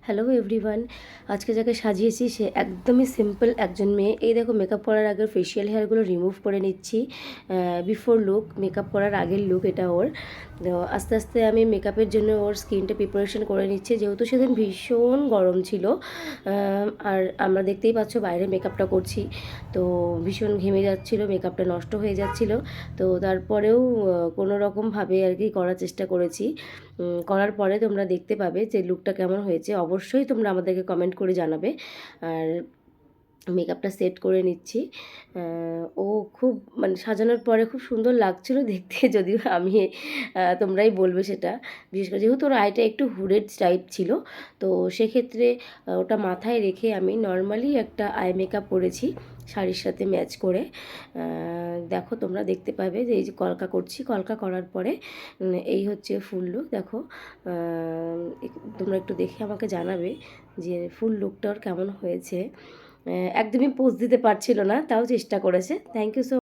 Hello everyone, আজকে যাকে সাজিয়েছি সে একদমই সিম্পল একজন মেয়ে। এই দেখো, মেকআপ করার আগে ফেশিয়াল হেয়ারগুলো রিমুভ করে নিচ্ছি। বিফোর লুক, মেকআপ করার আগের লুক এটা ওর। তো আস্তে আস্তে আমি মেকআপের জন্য ওর স্কিনটা প্রিপারেশন করে নিচ্ছি, যেহেতু সেদিন ভীষণ গরম ছিল। আর আমরা দেখতেই পাচ্ছ বাইরে মেকআপটা করছি, তো ভীষণ ঘেমে যাচ্ছিলো, মেকআপটা নষ্ট হয়ে যাচ্ছিলো। তো তারপরেও কোনো রকমভাবে আর কি করার চেষ্টা করেছি। করার পরে তোমরা দেখতে পাবে যে লুকটা কেমন হয়েছে। অবশ্যই তোমরা আমাদেরকে কমেন্ট করে জানাবে। আর মেকআপটা সেট করে নিচ্ছি। ও খুব মানে সাজানোর পরে খুব সুন্দর লাগছিল দেখতে, যদিও আমি তোমরাই বলবে সেটা। বিশেষ করে যেহেতু ওর আইটা একটু হুডেড টাইপ ছিল, তো সেক্ষেত্রে ওটা মাথায় রেখে আমি নর্মালি একটা আই মেকআপ করেছি শাড়ির সাথে ম্যাচ করে। দেখো, তোমরা দেখতে পাবে যে এই যে কলকা করছি, কলকা করার পরে এই হচ্ছে ফুল লুক। দেখো, তোমরা একটু দেখে আমাকে জানাবে যে ফুল লুকটা ওর কেমন হয়েছে। একদমই পোজ দিতে পারছিল না, তাও চেষ্টা করেছে। Thank you so